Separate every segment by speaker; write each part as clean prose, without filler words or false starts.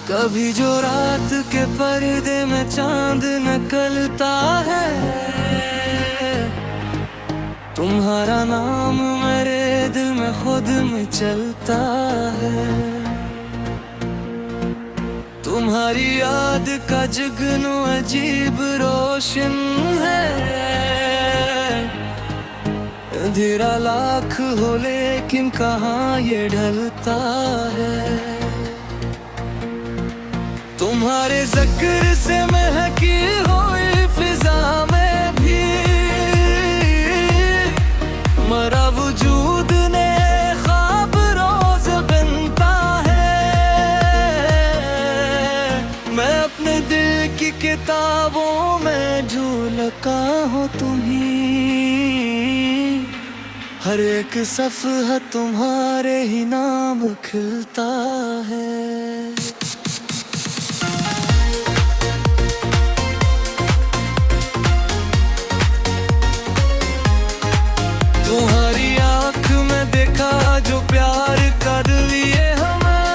Speaker 1: कभी जो रात के पर्दे में चांद निकलता है, तुम्हारा नाम मेरे दिल में खुद में चलता है। तुम्हारी याद का जुगनू अजीब रोशन है, अंधेरा लाख हो लेकिन कहाँ ये ढलता है। तुम्हारे जिक्र से महकी हुई फिजा में भी मरा वजूद ने ख्वाब रोज बनता है। मैं अपने दिल की किताबों में जो लगा हूँ तुम्हीं, हर एक सफ़हा तुम्हारे ही नाम खिलता है। तुम्हारी आँख में देखा जो प्यार कर लिए हमें,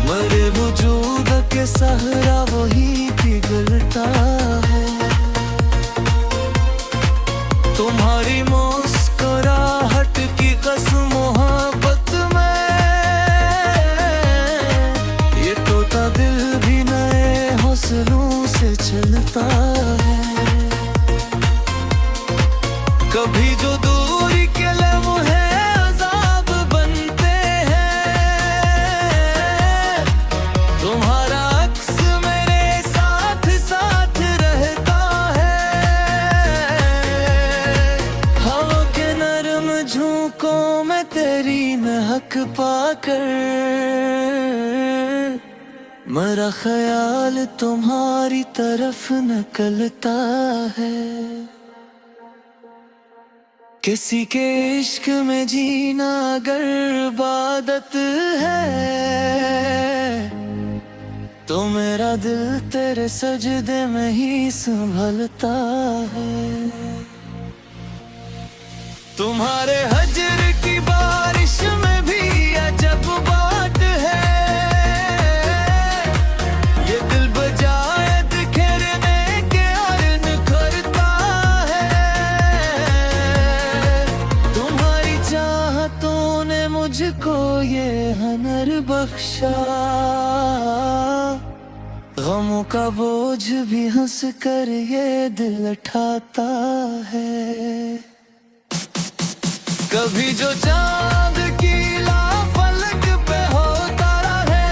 Speaker 1: मरे वजूद के सहारा वही पिघलता है। तुम्हारी मुस्कुराहट की कसम मोहब्बत में, ये टूटा दिल भी नए हौसलों से चलता है। कभी जो दूरी के लम्हे अज़ाब बनते हैं, तुम्हारा अक्स मेरे साथ साथ रहता है। हवा के नरम झोंकों में तेरी महक पाकर, मेरा ख्याल तुम्हारी तरफ निकलता है। किसी के इश्क में जीना अगर इबादत है, तो मेरा दिल तेरे सजदे में ही संभलता है। तुम्हारे हजर की बारिश में भी अजब बात है, ये दिल बजाए बिखरने के अर्न करता है। तुम्हारी चाहतों ने मुझको ये हुनर बख्शा, गमों का बोझ भी हंस कर ये दिल उठाता है। कभी जो चांद की फलक पे होता रहे,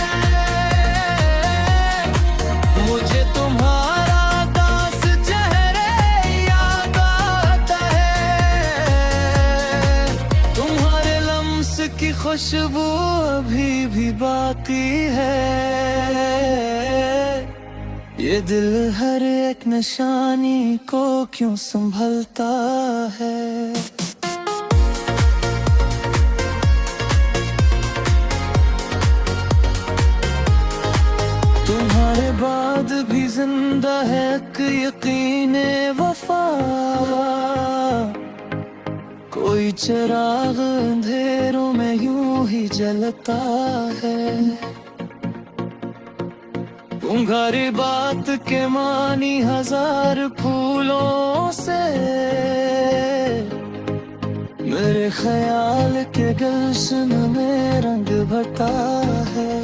Speaker 1: मुझे तुम्हारा दास चेहरे याद आता है। तुम्हारे लम्स की खुशबू अभी भी बाकी है, ये दिल हर एक निशानी को क्यों संभलता है। तुम्हारे बाद भी जिंदा है एक यकीने वफा, कोई चिराग अंधेरों में यूं ही जलता है। तुम्हारी बात के मानी हजार फूलों से, मेरे ख्याल के गुलशन में रंग भरता है।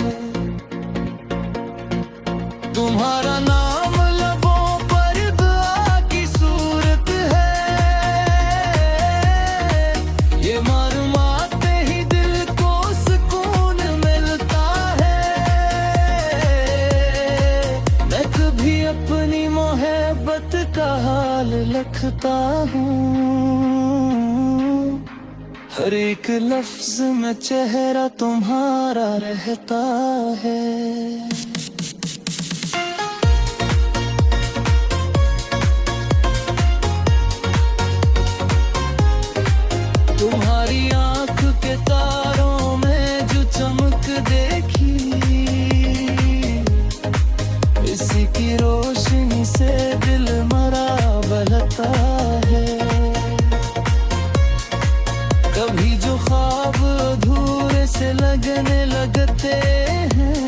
Speaker 1: तुम्हारा नाम लबों पर दुआ की सूरत है, ये मालूमाते ही दिल को सुकून मिलता है। मैं कभी अपनी मोहब्बत का हाल लिखता हूँ, हर एक लफ्ज में चेहरा तुम्हारा रहता है। तुम्हारी आँख के तारों में जो चमक देखी, इसी की रोशनी से दिल मरा बहता है। कभी जो ख्वाब अधूरे से लगने लगे लगते हैं।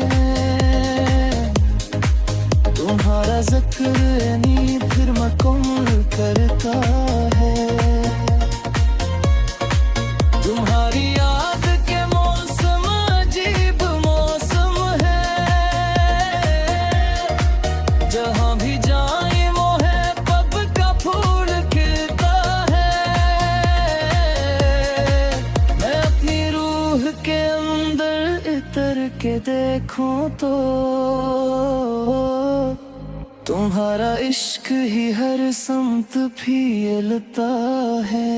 Speaker 1: तुम्हारा जिक्र नहीं फिर मुकम्मल करता है। तुम्हारी याद के मौसम अजीब मौसम है। जहाँ भी जाए मोहे पब का फूल खिलता है। मैं अपनी रूह के अंदर इतर के देखूं तो तुम्हारा इश्क ही हर समत फैलता है।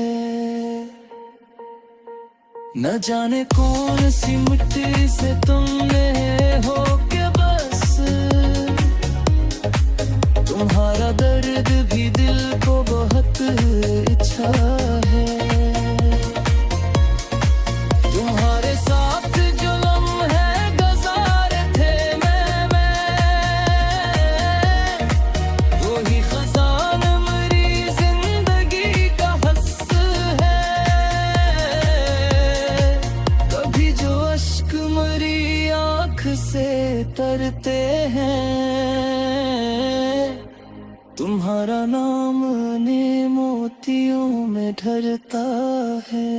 Speaker 1: न जाने कौन सी मिट्टी से तुमने हो के बस तुम्हारा दर्द भी दिल को बहुत इच्छा है। तुम्हारे साथ जो लम्हे गुजारे थे मैं वही खजान मेरी जिंदगी का हस्स है। कभी जो अश्क मेरी आँख से तरते हैं तुम्हारा नाम ने मोतियों में ढरता है।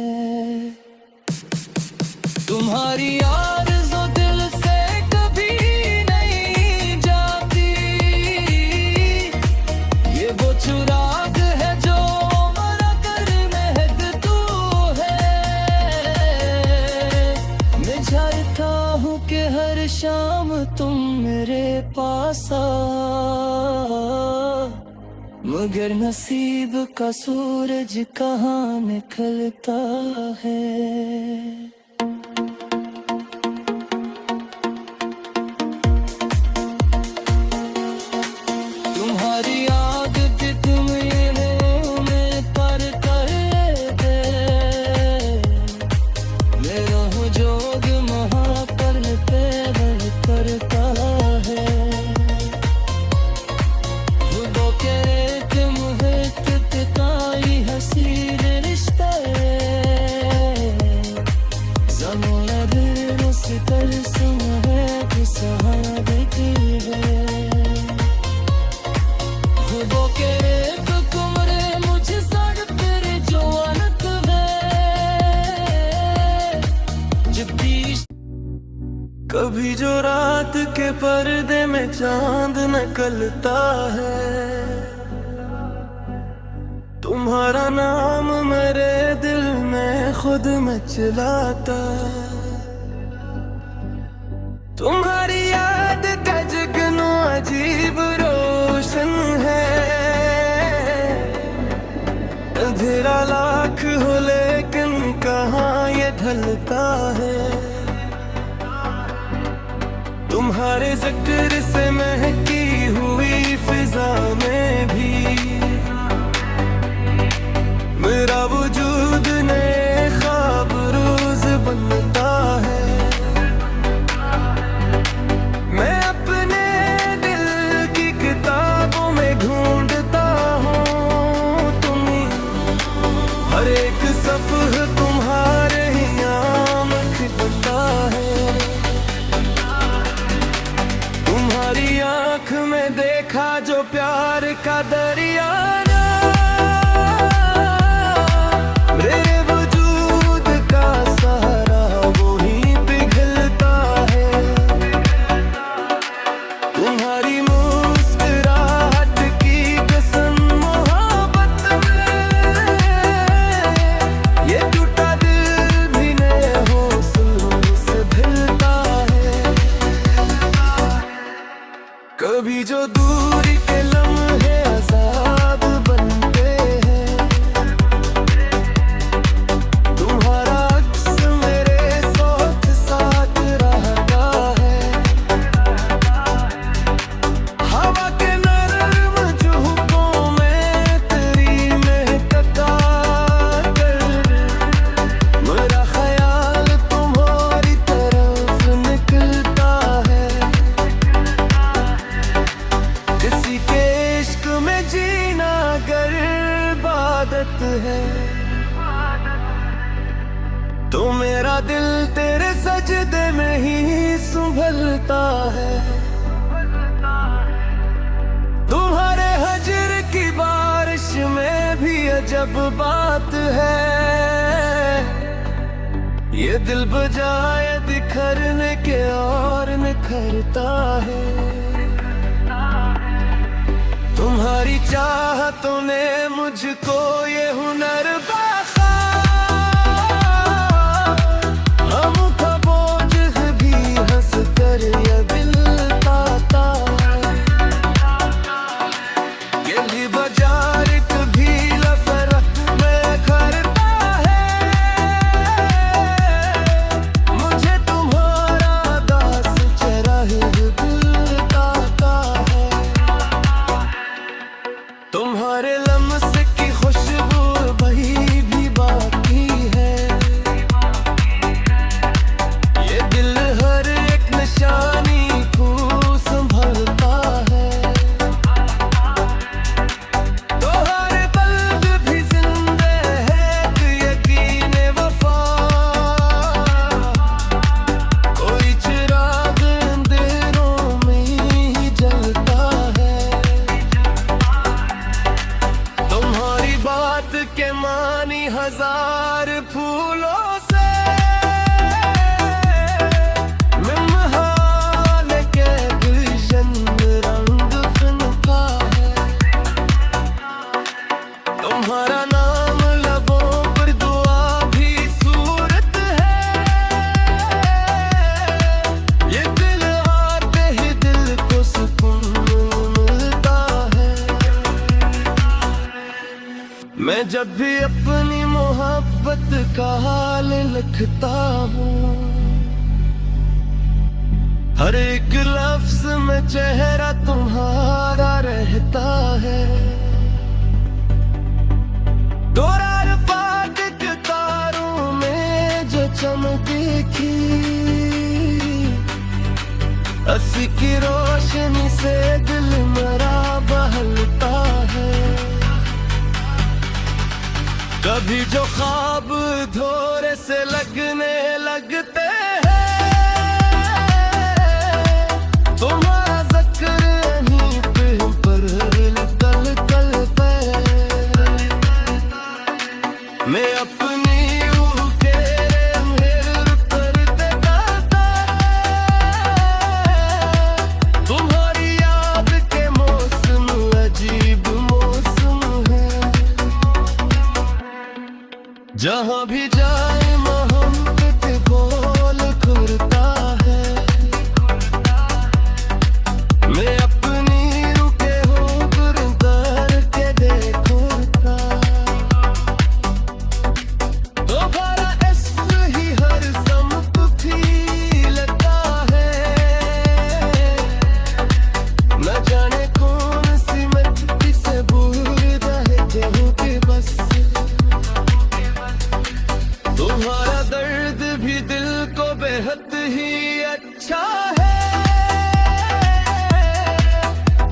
Speaker 1: तुम्हारी आरज़ू दिल से कभी नहीं जाती। ये वो चुराग है जो मरा कर महक तू है। मैं चाहता हूँ कि हर शाम तुम मेरे पास मगर नसीब का सूरज कहाँ निकलता है। तुम्हारी याद भी तुम में पर कर दे। मेरा हूँ जोग महापर पैदल करता है। खुदों के एक मुहित तिताई हसीन रिश्ते ज़माना दिल से तरसम है कि सहारा देती है। खुदों के एक कुमरे मुझे सड़ तेरे जो अनत है। जब भी कभी जो रात के पर्दे में चांद निकलता है तुम्हारा नाम मेरे दिल में खुद मचलाता है। तुम्हारी याद का जगनू अजीब रोशन है। अंधेरा लाख हो लेकिन कहाँ ये ढलता है। तुम्हारे जिक्र से महकी हुई फिजा में भी मेरा वजूद नए ख्वाब रोज बनता है। मैं अपने दिल की किताबों में ढूंढता हूँ तुम्हीं हर एक सफ़ह तुम्हारे ही नाम खिलता है। तुम्हारी आँख में देखा जो प्यार का दरिया मेरे वजूद का सहारा वही पिघलता है। तुम्हारी मुस्कुराहट की कसम मोहब्बत में ये टूटा दिल भी नए हौसलों से भिलता है। कभी जो दूरी के लम्हे आजाद संभलता है। तुम्हारे हजर की बारिश में भी अजब बात है, ये दिल बजाए बिखरने के और निखरता है। तुम्हारी चाहतों ने मुझको ये हुनर बख्शा, हमका बोझ भी हंस कर ये दिल पाता है। ये बाजार कभी लफर में खरता है, मुझे तुम्हारा दास चराहे दिल ताता है। तुम्हारे लम्स की खुशबू वही भी बाकी है, ये दिल हर एक निशानी को संभलता है। तो हर पल भी जिंदा है कि यकीन वफा, कोई चिराग अंधेरों में ही जलता है। तुम्हारी बात के मानी हजार फूलों से मिमहाल के गुलशन रंग फनका है। तुम्हारा नाम लबों पर दुआ भी सूरत है, ये दिल आते ही दिल को सुकून मिलता है। मैं जब भी अपनी मोहब्बत का हाल लिखता हूँ, हर एक लफ्ज में चेहरा तुम्हारा रहता है। दोरार पाक के तारों में जो चमक दिखी, अस्सी की रोशनी से दिल मेरा बहलता है। कभी जो ख्वाब धोरे से लगने लगते हैं, तुम्हारा जिक्र नहीं पर कल कल पे। मैं अपनी रूह के अंधेर करते गाता, तुम्हारी याद के मौसम अजीब मौसम है। जहाँ भी जाए मोहब्बत बोल खुलता है, मैं अपनी रुके हो गुरदार के देखता। दोबारा इश्क ही हर समत फीलता है, न जाने कौन सी मट्टी से दूर रहते हो कि बस। तुम्हारा दर्द भी दिल को बेहद ही अच्छा है,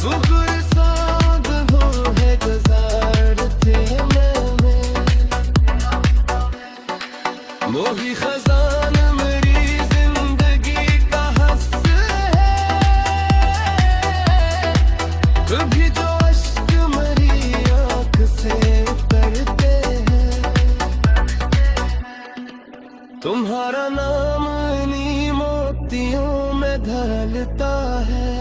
Speaker 1: गुगुरसाद हो है गुजारते में। मोही खजान मेरी जिंदगी का हंस है, कभी जो अश्क मेरी आँख से उतरते हैं। तुम्हारा नाम इन्हीं मोतियों में ढलता है,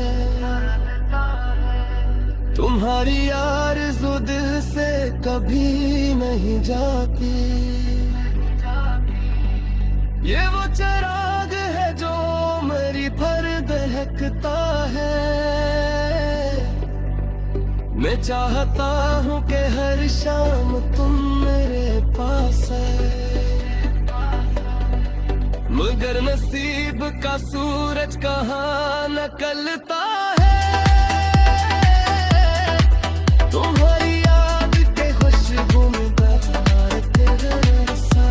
Speaker 1: तुम्हारी आरज़ू दिल से कभी नहीं जाती। ये वो चिराग है जो मेरी पर दहकता है, मैं चाहता हूँ कि हर शाम तुम मेरे पास है। मगर नसीब का सूरज कहाँ निकलता है, तुम्हारी याद के खुशबू में बहार तेरा सा।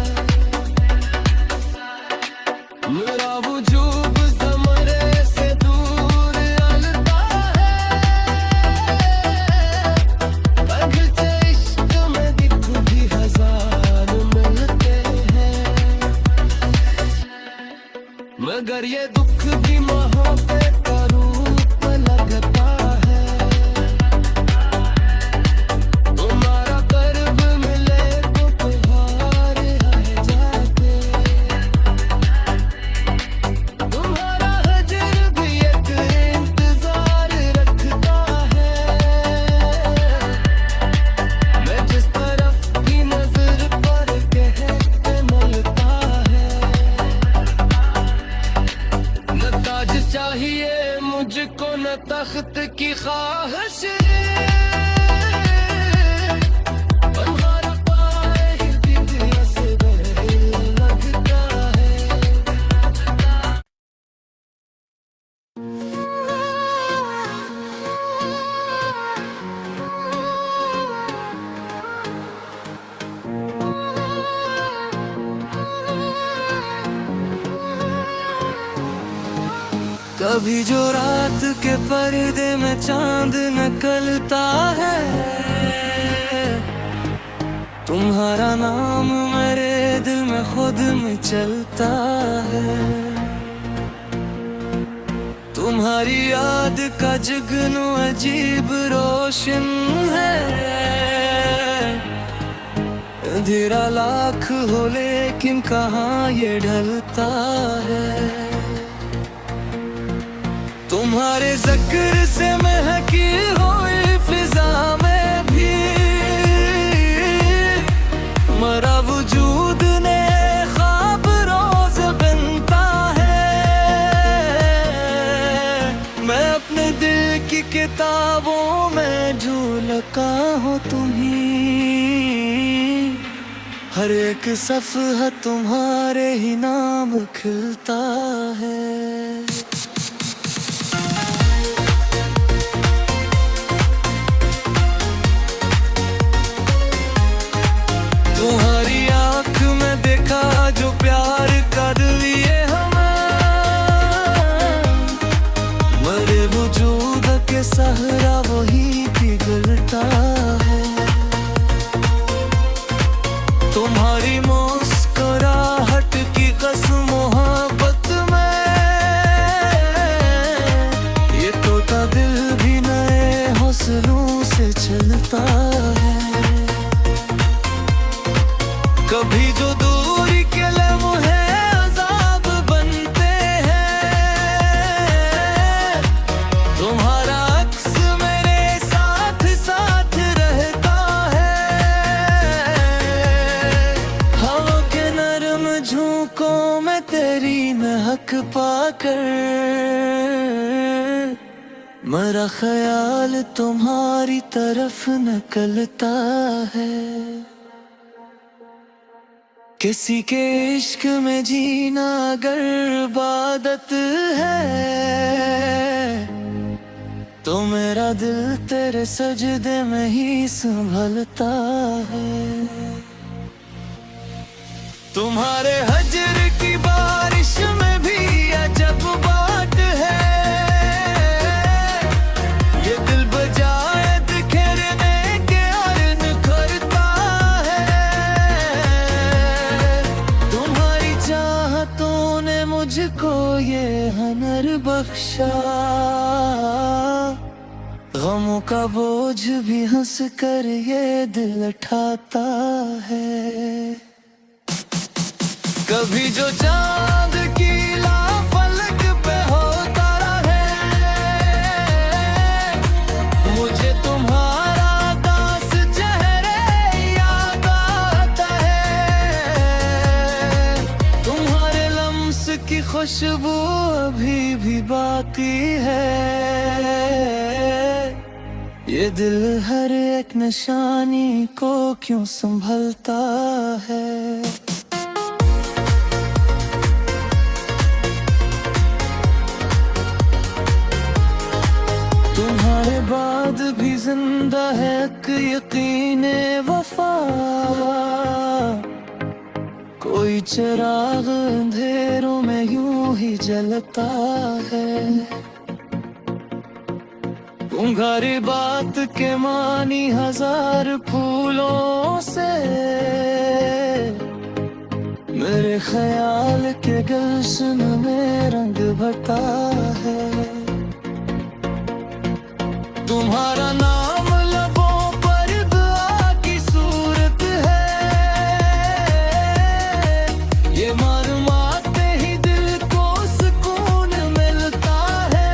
Speaker 1: मेरा वजूद ज़मरे से दूर अलता है, बगीचे इश्क में दिख भी हजार मिलते हैं। मगर ये दुख भी मोहब्बत का रूप लगता है। तुम्हारा कर्ब मिले तो त्योहार आए जाते, तुम्हारा हजर भी एक इंतजार रखता है। मैं जिस तरफ की नजर पर कहते मलता है, न ताज चाहिए मुझको न तख्त की ख्वाहिश, तुम्हारा पाए ही दिल असगर लगता है। कभी जो रात के पर्दे में चांद निकलता है, तुम्हारा नाम मेरे दिल में खुद में चलता है। तुम्हारी याद का जुगनू अजीब रोशन है, अंधेरा लाख हो लेकिन कहाँ ये ढलता है। तुम्हारे जिक्र से महकी हुई फिजा में भी मरा वजूद ने ख्वाब रोज बनता है। मैं अपने दिल की किताबों में झूलका हूँ तुम्हीं, हर एक सफ़हा तुम्हारे ही नाम खिलता है। तुम्हारी आँख में देखा जो प्यार का दिए हमें, मरे वजूद के सहरा वही पिघलता है। तुम्हारी मुस्कुराहट की कसम मोहब्बत में, ये तोता दिल भी नए हौसलों से चलता है। कभी जो दूरी के लम्हे अज़ाब बनते हैं, तुम्हारा अक्स मेरे साथ साथ रहता है। हवा के नरम झोंकों में तेरी महक पाकर मेरा ख्याल तुम्हारी तरफ निकलता है। किसी के इश्क में जीना अगर इबादत है, तो मेरा दिल तेरे सजदे में ही संभलता है। तुम्हारे हजर की बारिश में भी अजब बात है, ये दिल बजाए बिखरने के और निखरता है। तुम्हारी चाहतों ने मुझको ये हुनर बख्शा, गमों का बोझ भी हंस कर ये दिल उठाता है। कभी जो चांद की फलक पे होता रहे, मुझे तुम्हारा दास चेहरे याद आता है। तुम्हारे लम्स की खुशबू अभी भी बाकी है, ये दिल हर एक निशानी को क्यों संभलता है। तुम्हारे बाद भी जिंदा है एक यकीने वफा, कोई चिराग अंधेरों में यूं ही जलता है। तुम्हारी बात के मानी हजार फूलों से मेरे ख्याल के गुलशन में रंग भरता है। तुम्हारा नाम लबों पर दुआ की सूरत है, ये मालूमाते ही दिल को सुकून मिलता है।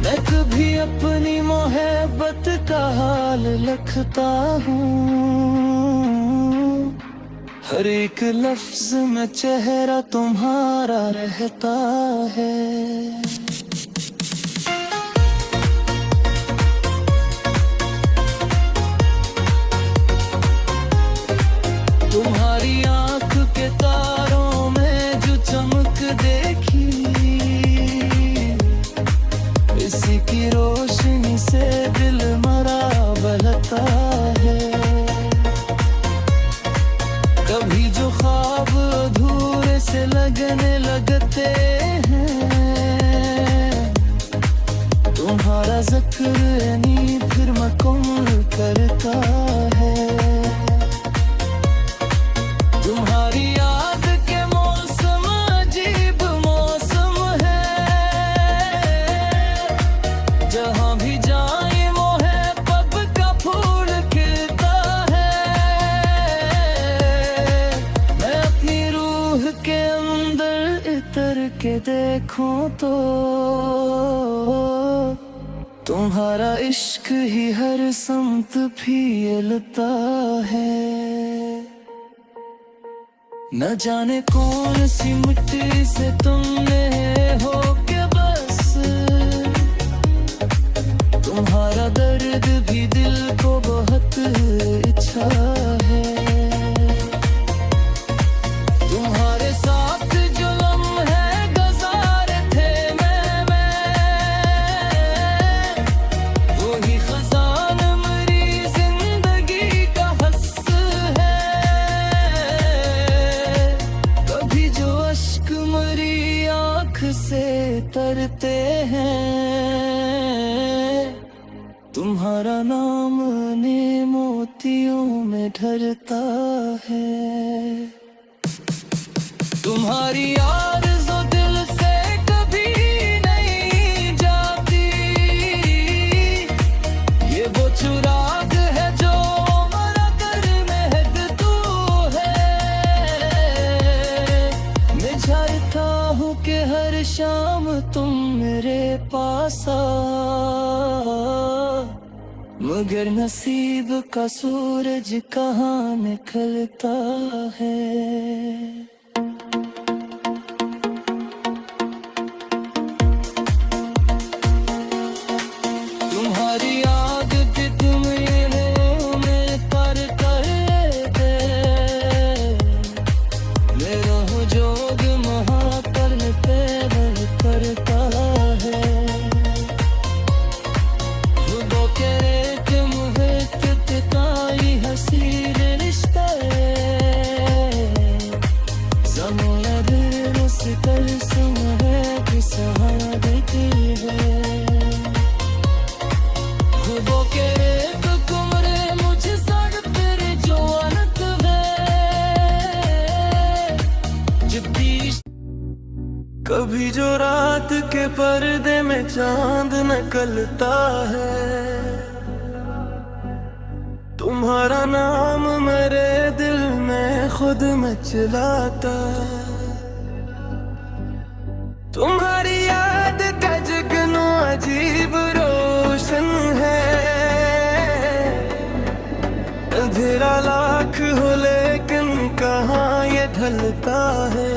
Speaker 1: मैं कभी अपनी मोहब्बत का हाल लिखता हूँ, हर एक लफ्ज में चेहरा तुम्हारा रहता है। तुम्हारी आंख के तारों में जो चमक देखी, इसी की रोशनी से दिल मरा बहता है। कभी जो ख्वाब अधूरे से लगने लगते हैं, तुम्हारा ज़िक्र नींद फिर मुकम्मल करता है। तुम्हारी याद के मौसम अजीब मौसम है, जहाँ भी जाए मोहब्बत का फूल खिलता है। मैं अपनी रूह के अंदर इतर के देखूं तो तुम्हारा इश्क ही हर समत फैलता है। न जाने कौन सी मिट्टी से तुमने हो के बस, तुम्हारा दर्द भी दिल को बहुत इच्छा है। तुम्हारे साथ जो लम्हे गुज़ारे थे वही खजान मेरी जिंदगी का हस्स है। कभी जो अश्क मेरी आँख से तरते हैं, तुम्हारा नाम ने मोतियों में ढरता है। तुम्हारी आरज़ू दिल से कभी नहीं जाती, ये वो चुराग है जो मरा कर महक तू है। मैं चाहता हूँ कि हर शाम तुम मेरे पास आओ, मगर नसीब का सूरज कहाँ निकलता है। तुम्हारी याद भी तुम में कर दे, मेरा हो जोग महाकर पैदल करता है। खुदों के रेत मुहित तिताई हसीन रिश्ते, ज़माना दिल मुस्कल सुन है कि सहारा देती है। खुदों के रेत कुमरे मुझे सड़ तेरे जो अनत है, जिद्दी कभी जो रात के पर्दे में चांद निकलता है। तुम्हारा नाम मेरे दिल में खुद मचलाता है। तुम्हारी याद का जगनू अजीब रोशन है, अंधेरा लाख हो लेकिन कहाँ ये ढलता है।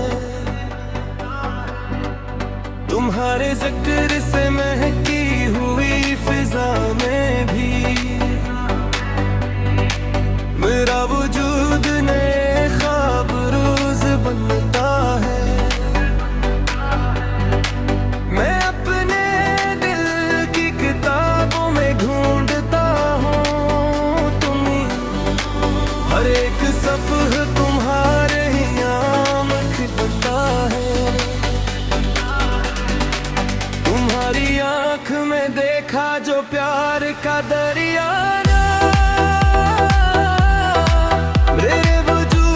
Speaker 1: तुम्हारे जिक्र से महकी हुई फिजा में भी मेरा वजूद नए ख्वाब रोज बनता है। मैं अपने दिल की किताबों में ढूंढता हूँ तुम्हें, हर एक सफ़ह तुम्हारे ही आम खिलता है। तुम्हारी आँख में देखा जो प्यार का दरिया, मेरे वजूद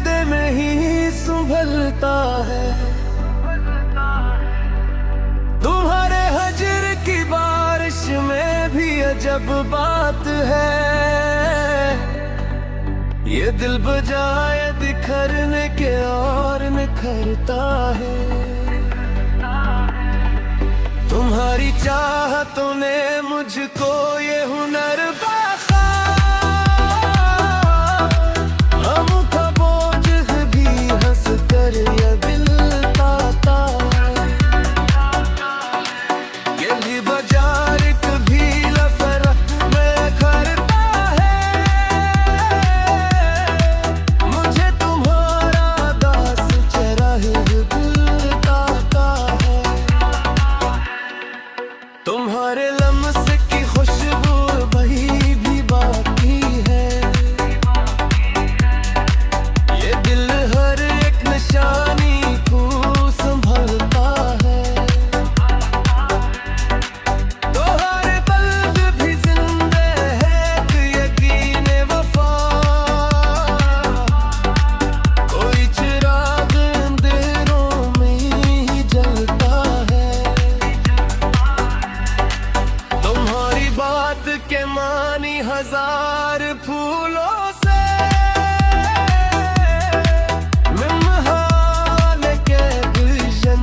Speaker 1: सजदे में ही संभलता है। तुम्हारे हजर की बारिश में भी अजब बात है, ये दिल बजाए बिखरने के और निखरता है। तुम्हारी चाहतों ने मुझको ये हुनर बख्शा, हमका बोझ भी हंस कर ये दिल पाता है। ये बाजार कभी लफर में खरता है, मुझे तुम्हारा दास चराहे दिल ताता है। तुम्हारे लम्स की खुशबू वही भी बाकी है, ये दिल हर एक निशानी को संभलता है। तो हर पल भी जिंदे है कि यकीन वफा, कोई चिराग अंधेरों में ही जलता है। तुम्हारी बात के मानी हजार फूलों से मिमहाल के गुलशन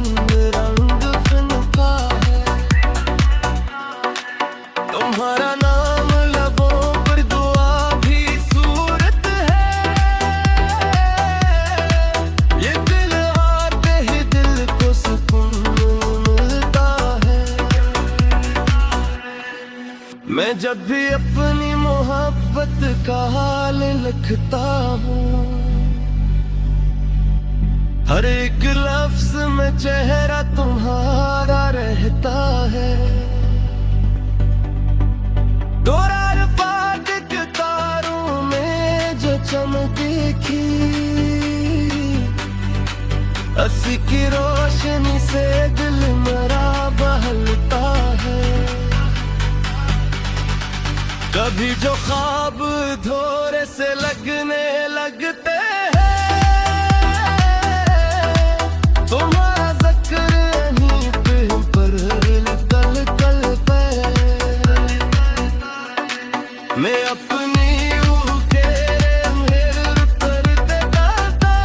Speaker 1: रंग फनका है। तुम्हारा नाम लबों पर दुआ भी सूरत है, ये दिल आते ही दिल को सुकून मिलता है। मैं जब भी अपनी मोहब्बत का हाल लिखता हूँ, हर एक लफ्ज में चेहरा तुम्हारा रहता है। दोरार फाटक तारों में जो चमक दिखी, अस्सी की रोशनी से दिल मेरा बहलता है। कभी जो ख्वाब धोरे से लगने लगते हैं, तुम्हारा जिक्र नहीं पर कल कल पे मैं अपनी रूह के अंधेर करते गाता।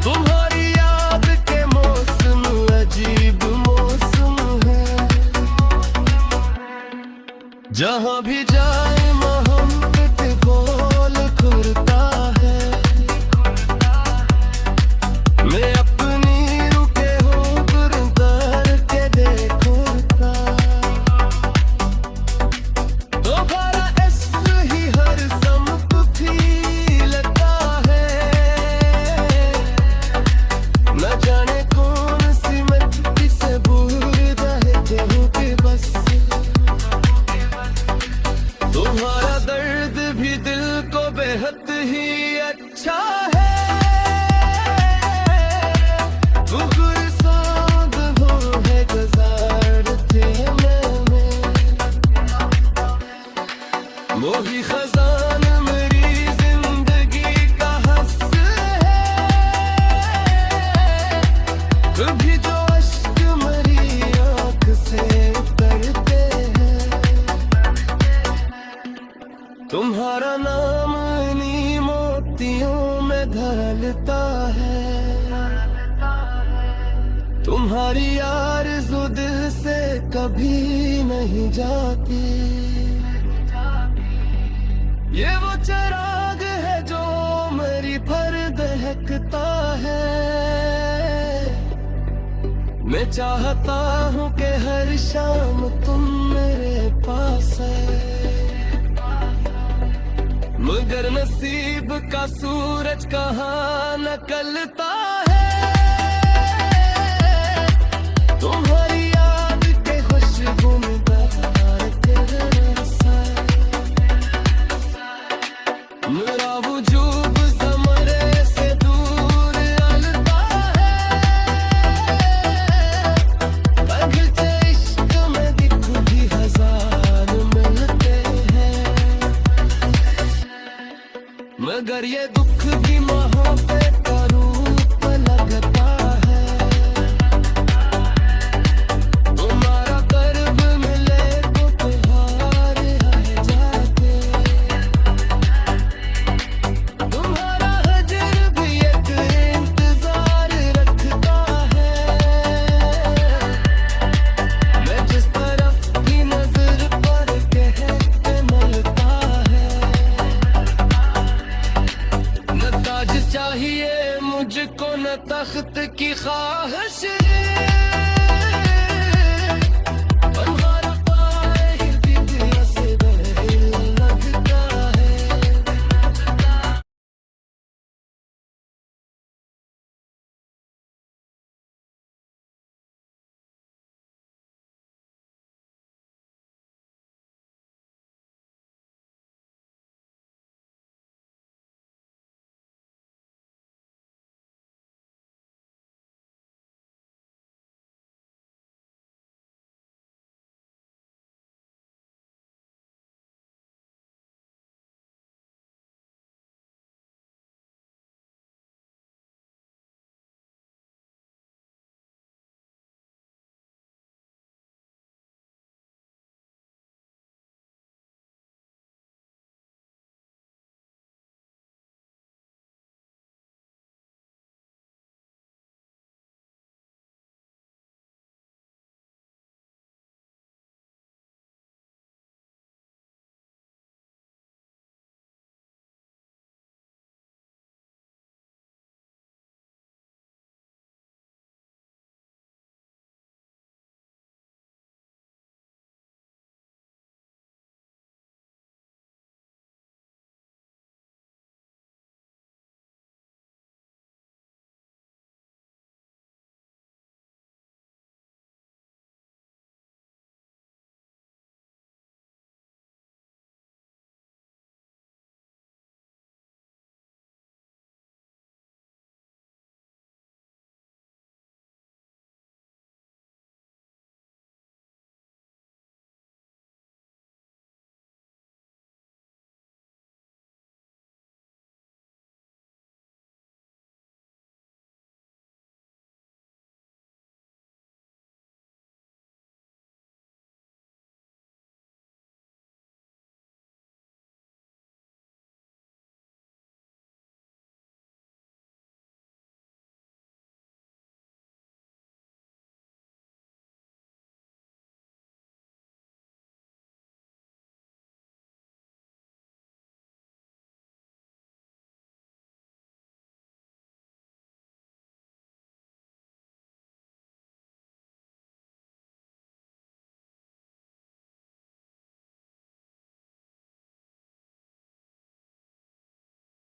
Speaker 1: तुम्हारी याद के मौसम अजीब मौसम है, जहाँ भी जाए मोहब्बत बोल खुलता है। मैं अपनी रुके हो गुरदार के देखूंगा, दोबारा इश्क ही हर समत फीलता है। न जाने कौन सी मिट्टी से बूर रहते हो कि बस तुम्हारा दर्द भी दिल को बेहद ही अच्छा है। गुलसाद वो है गुजारते में मोही खजान मेरी जिंदगी का हंस है। कभी जो अश्क मेरी आँख से उतरते हैं, तुम्हारा नाम इन्हीं मोतियों में ढलता है। तुम्हारी आरज़ू दिल से कभी नहीं जाती, ये वो चिराग है जो मेरी पर दहकता है। मैं चाहता हूँ कि हर शाम तुम मेरे पास है, मगर नसीब का सूरज कहाँ निकलता है। तुम्हारी याद के खुशबू में बहार के रसा, मेरा वजूद ज़मरे से दूर अलता है। बगीचे इश्क में दिख भी हजार मिलते हैं, मगर ये दुख भी मोहब्बत का रूप लगता है। तुम्हारा कर्ब मिले तो त्योहार आए जाते, तुम्हारा हजर भी एक इंतजार रखता है। मैं जिस तरफ की नजर पर कहते मलता है, न ताज चाहिए मुझको न तख्त की ख्वाहिश है।